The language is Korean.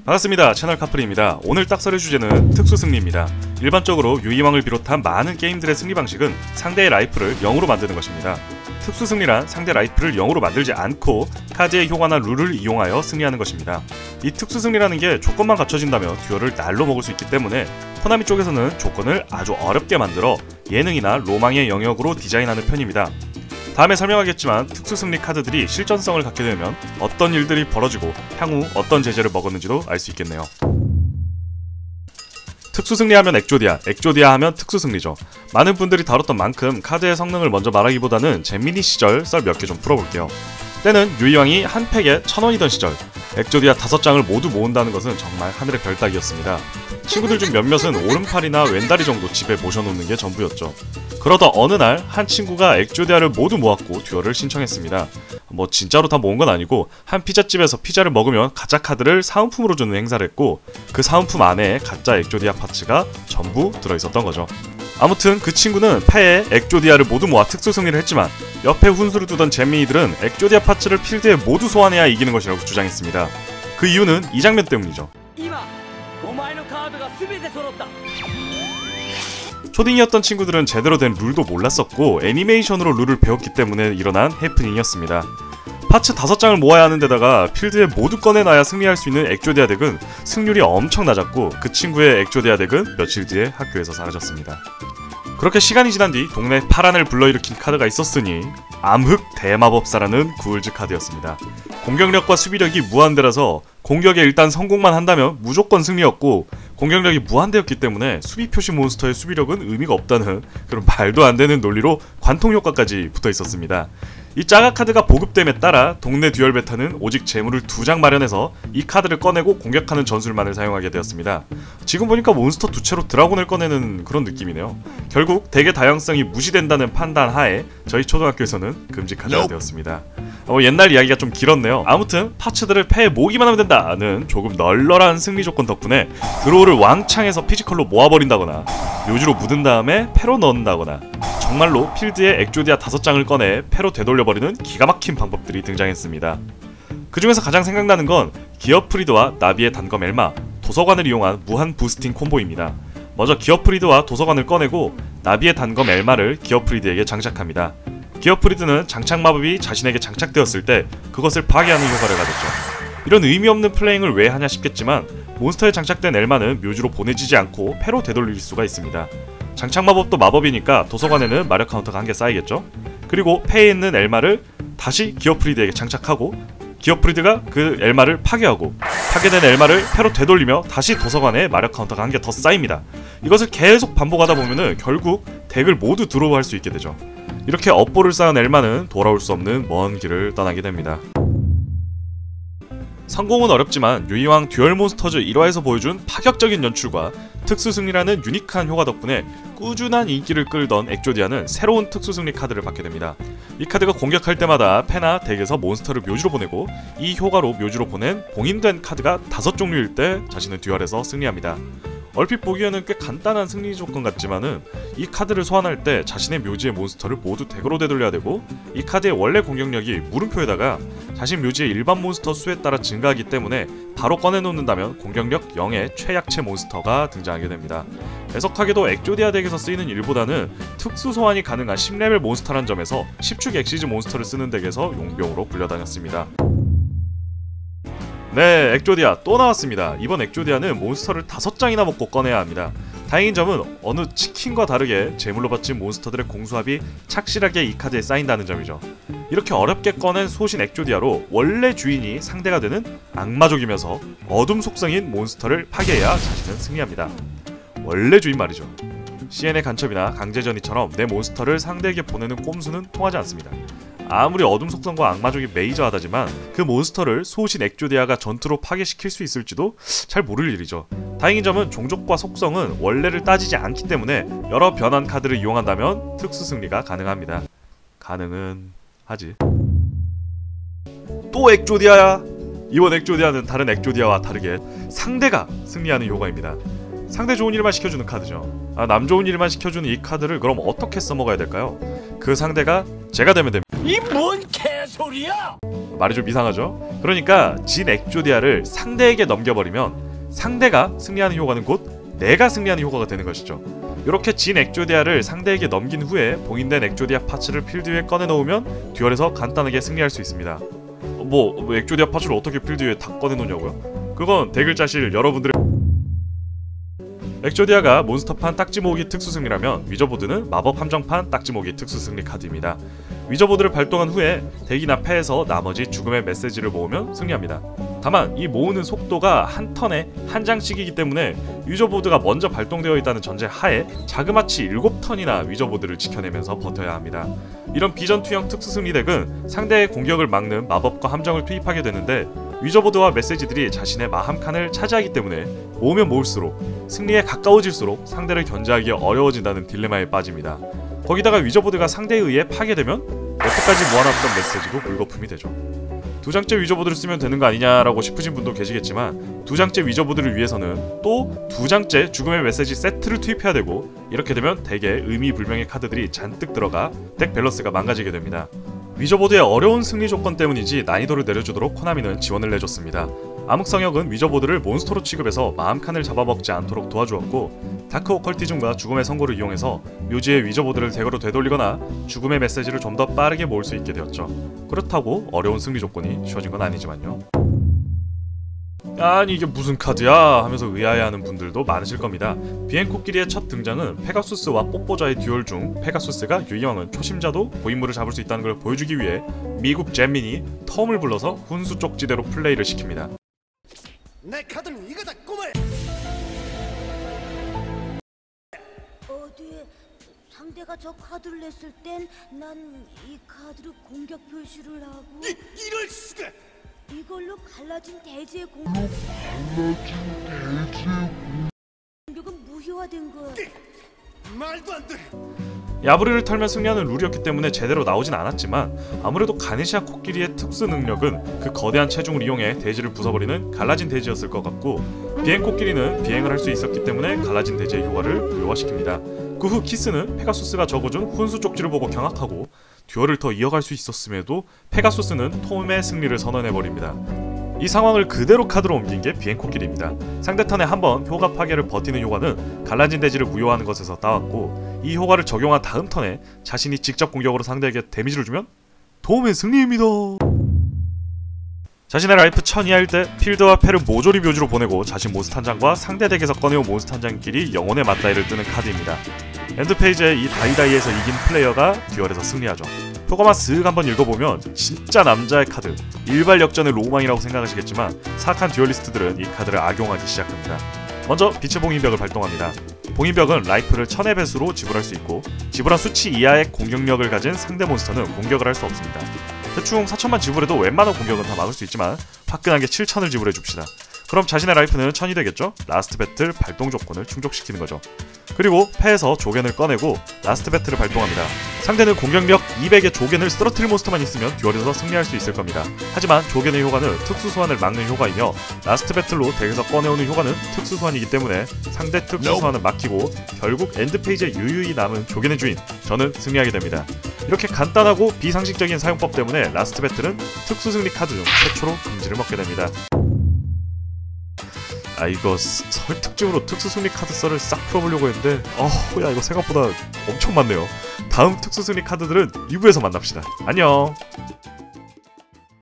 반갑습니다. 채널 카프리입니다. 오늘 딱설의 주제는 특수승리입니다. 일반적으로 유이왕을 비롯한 많은 게임들의 승리 방식은 상대의 라이프를 0으로 만드는 것입니다. 특수승리란 상대 라이프를 0으로 만들지 않고 카드의 효과나 룰을 이용하여 승리하는 것입니다. 이 특수승리라는 게 조건만 갖춰진다면 듀얼을 날로 먹을 수 있기 때문에 코나미 쪽에서는 조건을 아주 어렵게 만들어 예능이나 로망의 영역으로 디자인하는 편입니다. 다음에 설명하겠지만 특수승리 카드들이 실전성을 갖게 되면 어떤 일들이 벌어지고 향후 어떤 제재를 먹었는지도 알 수 있겠네요. 특수승리하면 엑조디아, 엑조디아 하면 특수승리죠. 많은 분들이 다뤘던 만큼 카드의 성능을 먼저 말하기보다는 잼미니 시절 썰 몇 개 좀 풀어볼게요. 때는 유이왕이 한 팩에 1000원이던 시절, 엑조디아 5장을 모두 모은다는 것은 정말 하늘의 별 따기였습니다. 친구들 중 몇몇은 오른팔이나 왼다리 정도 집에 모셔놓는 게 전부였죠. 그러다 어느 날 한 친구가 엑조디아를 모두 모았고 듀얼을 신청했습니다. 뭐 진짜로 다 모은 건 아니고 한 피자집에서 피자를 먹으면 가짜 카드를 사은품으로 주는 행사를 했고 그 사은품 안에 가짜 엑조디아 파츠가 전부 들어있었던 거죠. 아무튼 그 친구는 패에 엑조디아를 모두 모아 특수승리를 했지만 옆에 훈수를 두던 잼민이들은 엑조디아 파츠를 필드에 모두 소환해야 이기는 것이라고 주장했습니다. 그 이유는 이 장면 때문이죠. 초딩이었던 친구들은 제대로 된 룰도 몰랐었고 애니메이션으로 룰을 배웠기 때문에 일어난 해프닝이었습니다. 파츠 5장을 모아야 하는 데다가 필드에 모두 꺼내놔야 승리할 수 있는 엑조디아 덱은 승률이 엄청 낮았고 그 친구의 엑조디아 덱은 며칠 뒤에 학교에서 사라졌습니다. 그렇게 시간이 지난 뒤 동네 파란을 불러일으킨 카드가 있었으니 암흑 대마법사라는 구울즈 카드였습니다. 공격력과 수비력이 무한대라서 공격에 일단 성공만 한다면 무조건 승리였고 공격력이 무한대였기 때문에 수비 표시 몬스터의 수비력은 의미가 없다는 그런 말도 안 되는 논리로 관통 효과까지 붙어 있었습니다. 이 짜가 카드가 보급됨에 따라 동네 듀얼 베타는 오직 재물을 2장 마련해서 이 카드를 꺼내고 공격하는 전술만을 사용하게 되었습니다. 지금 보니까 몬스터 2채로 드라곤을 꺼내는 그런 느낌이네요. 결국 덱의 다양성이 무시된다는 판단 하에 저희 초등학교에서는 금지 카드가 되었습니다. 옛날 이야기가 좀 길었네요. 아무튼 파츠들을 패에 모으기만 하면 된다는 조금 널널한 승리 조건 덕분에 드로우를 왕창해서 피지컬로 모아버린다거나 묘지로 묻은 다음에 패로 넣는다거나 정말로 필드에 엑조디아 5장을 꺼내 패로 되돌려버리는 기가 막힌 방법들이 등장했습니다. 그 중에서 가장 생각나는 건 기어프리드와 나비의 단검 엘마, 도서관을 이용한 무한 부스팅 콤보입니다. 먼저 기어프리드와 도서관을 꺼내고 나비의 단검 엘마를 기어프리드에게 장착합니다. 기어프리드는 장착 마법이 자신에게 장착되었을 때 그것을 파괴하는 효과를 가졌죠. 이런 의미 없는 플레잉을 왜 하냐 싶겠지만 몬스터에 장착된 엘마는 묘지로 보내지지 않고 패로 되돌릴 수가 있습니다. 장착 마법도 마법이니까 도서관에는 마력 카운터가 1개 쌓이겠죠. 그리고 패에 있는 엘마를 다시 기어프리드에게 장착하고 기어프리드가 그 엘마를 파괴하고 파괴된 엘마를 패로 되돌리며 다시 도서관에 마력 카운터가 1개 더 쌓입니다. 이것을 계속 반복하다 보면은 결국 덱을 모두 드로우할 수 있게 되죠. 이렇게 업보를 쌓은 엘마는 돌아올 수 없는 먼 길을 떠나게 됩니다. 성공은 어렵지만 유이왕 듀얼 몬스터즈 1화에서 보여준 파격적인 연출과 특수승리라는 유니크한 효과 덕분에 꾸준한 인기를 끌던 엑조디아는 새로운 특수승리 카드를 받게 됩니다. 이 카드가 공격할 때마다 패나 덱에서 몬스터를 묘지로 보내고 이 효과로 묘지로 보낸 봉인된 카드가 5종류일 때 자신은 듀얼에서 승리합니다. 얼핏 보기에는 꽤 간단한 승리 조건 같지만은 이 카드를 소환할 때 자신의 묘지의 몬스터를 모두 덱으로 되돌려야 되고 이 카드의 원래 공격력이 물음표에다가 자신 묘지의 일반 몬스터 수에 따라 증가하기 때문에 바로 꺼내놓는다면 공격력 0의 최약체 몬스터가 등장하게 됩니다. 애석하게도 엑조디아 덱에서 쓰이는 일보다는 특수 소환이 가능한 10레벨 몬스터란 점에서 10축 엑시즈 몬스터를 쓰는 덱에서 용병으로 불려다녔습니다. 네, 엑조디아 또 나왔습니다. 이번 엑조디아는 몬스터를 5장이나 먹고 꺼내야 합니다. 다행인 점은 어느 치킨과 다르게 제물로 바친 몬스터들의 공수합이 착실하게 이 카드에 쌓인다는 점이죠. 이렇게 어렵게 꺼낸 소신 엑조디아로 원래 주인이 상대가 되는 악마족이면서 어둠 속성인 몬스터를 파괴해야 자신은 승리합니다. 원래 주인 말이죠. CN의 간첩이나 강제전이처럼 내 몬스터를 상대에게 보내는 꼼수는 통하지 않습니다. 아무리 어둠 속성과 악마족이 메이저하다지만 그 몬스터를 소신 엑조디아가 전투로 파괴시킬 수 있을지도 잘 모를 일이죠. 다행인 점은 종족과 속성은 원래를 따지지 않기 때문에 여러 변환 카드를 이용한다면 특수 승리가 가능합니다. 가능은 하지. 또 엑조디아야! 이번 엑조디아는 다른 엑조디아와 다르게 상대가 승리하는 효과입니다. 상대 좋은 일만 시켜주는 카드죠. 남 좋은 일만 시켜주는 이 카드를 그럼 어떻게 써먹어야 될까요? 그 상대가 제가 되면 됩니다. 이 뭔 개소리야! 말이 좀 이상하죠? 그러니까 진 엑조디아를 상대에게 넘겨버리면 상대가 승리하는 효과는 곧 내가 승리하는 효과가 되는 것이죠. 이렇게 진 엑조디아를 상대에게 넘긴 후에 봉인된 엑조디아 파츠를 필드 위에 꺼내 놓으면 듀얼에서 간단하게 승리할 수 있습니다. 뭐 엑조디아 파츠를 어떻게 필드 위에 다 꺼내 놓냐고요? 그건 대글자실 여러분들의 엑조디아가 몬스터판 딱지 모으기 특수 승리라면 위저보드는 마법 함정판 딱지 모으기 특수 승리 카드입니다. 위저보드를 발동한 후에 덱이나 패에서 나머지 죽음의 메시지를 모으면 승리합니다. 다만 이 모으는 속도가 한 턴에 한 장씩이기 때문에 위저보드가 먼저 발동되어 있다는 전제 하에 자그마치 7턴이나 위저보드를 지켜내면서 버텨야 합니다. 이런 비전투형 특수 승리 덱은 상대의 공격을 막는 마법과 함정을 투입하게 되는데 위저보드와 메시지들이 자신의 마함칸을 차지하기 때문에 모으면 모을수록 승리에 가까워질수록 상대를 견제하기 어려워진다는 딜레마에 빠집니다. 거기다가 위저보드가 상대에 의해 파괴되면 여태까지 모아놨던 메시지도 물거품이 되죠. 두 장째 위저보드를 쓰면 되는 거 아니냐라고 싶으신 분도 계시겠지만 두 장째 위저보드를 위해서는 또 두 장째 죽음의 메시지 세트를 투입해야 되고 이렇게 되면 덱에 의미불명의 카드들이 잔뜩 들어가 덱 밸런스가 망가지게 됩니다. 위저보드의 어려운 승리 조건 때문인지 난이도를 내려주도록 코나미는 지원을 내줬습니다. 암흑성역은 위저보드를 몬스터로 취급해서 마음칸을 잡아먹지 않도록 도와주었고 다크 오컬티즘과 죽음의 선고를 이용해서 묘지의 위저보드를 덱으로 되돌리거나 죽음의 메시지를 좀 더 빠르게 모을 수 있게 되었죠. 그렇다고 어려운 승리 조건이 주어진 건 아니지만요. 아니 이게 무슨 카드야 하면서 의아해하는 분들도 많으실 겁니다. 비행코끼리의 첫 등장은 페가수스와 뽀뽀자의 듀얼 중 페가수스가 유이왕은 초심자도 고인물을 잡을 수 있다는 걸 보여주기 위해 미국 잼민이 텀을 불러서 훈수 쪽지대로 플레이를 시킵니다. 내 카드는 이거다 꼬마야. 어디 상대가 저 카드를 냈을 땐 난 이 카드로 공격 표시를 하고 이럴 수가. 이걸로 갈라진 대지의 공격은 무효화된 거야. 말도 안 돼. 야부리를 털면 승리하는 룰이었기 때문에 제대로 나오진 않았지만 아무래도 가네시아 코끼리의 특수 능력은 그 거대한 체중을 이용해 대지를 부숴버리는 갈라진 대지였을 것 같고 비행 코끼리는 비행을 할 수 있었기 때문에 갈라진 대지의 효과를 무효화시킵니다. 그 후 키스는 페가수스가 적어준 훈수 쪽지를 보고 경악하고 듀얼을 더 이어갈 수 있었음에도 페가수스는 톰의 승리를 선언해버립니다. 이 상황을 그대로 카드로 옮긴 게 비행코끼리입니다. 상대 턴에 한번 효과 파괴를 버티는 효과는 갈라진 대지를 무효화하는 것에서 따왔고 이 효과를 적용한 다음 턴에 자신이 직접 공격으로 상대에게 데미지를 주면 톰의 승리입니다. 자신의 라이프 1000이하일 때 필드와 패를 모조리 묘지로 보내고 자신 몬스터 한 장과 상대 덱에서 꺼내온 몬스터 한 장끼리 영혼의 맞다이를 뜨는 카드입니다. 엔드페이지에 이 다이다이에서 이긴 플레이어가 듀얼에서 승리하죠. 효과만 쓱 한번 읽어보면 진짜 남자의 카드, 일발 역전의 로망이라고 생각하시겠지만 사악한 듀얼리스트들은 이 카드를 악용하기 시작합니다. 먼저 빛의 봉인벽을 발동합니다. 봉인벽은 라이프를 1000의 배수로 지불할 수 있고 지불한 수치 이하의 공격력을 가진 상대 몬스터는 공격을 할 수 없습니다. 대충 4000만 지불해도 웬만한 공격은 다 막을 수 있지만 화끈하게 7000을 지불해줍시다. 그럼 자신의 라이프는 1000이 되겠죠? 라스트 배틀 발동 조건을 충족시키는 거죠. 그리고 패에서 조겐을 꺼내고 라스트 배틀을 발동합니다. 상대는 공격력 200의 조겐을 쓰러뜨릴 몬스터만 있으면 듀얼에서 승리할 수 있을 겁니다. 하지만 조겐의 효과는 특수 소환을 막는 효과이며 라스트 배틀로 덱에서 꺼내오는 효과는 특수 소환이기 때문에 상대 특수 소환은 막히고 결국 엔드 페이지에 유유히 남은 조겐의 주인, 저는 승리하게 됩니다. 이렇게 간단하고 비상식적인 사용법 때문에 라스트 배틀은 특수 승리 카드 중 최초로 금지를 먹게 됩니다. 아 이거 설 특집으로 특수 승리 카드 썰을 싹 풀어보려고 했는데 야 이거 생각보다 엄청 많네요. 다음 특수 승리 카드들은 2부에서 만납시다. 안녕.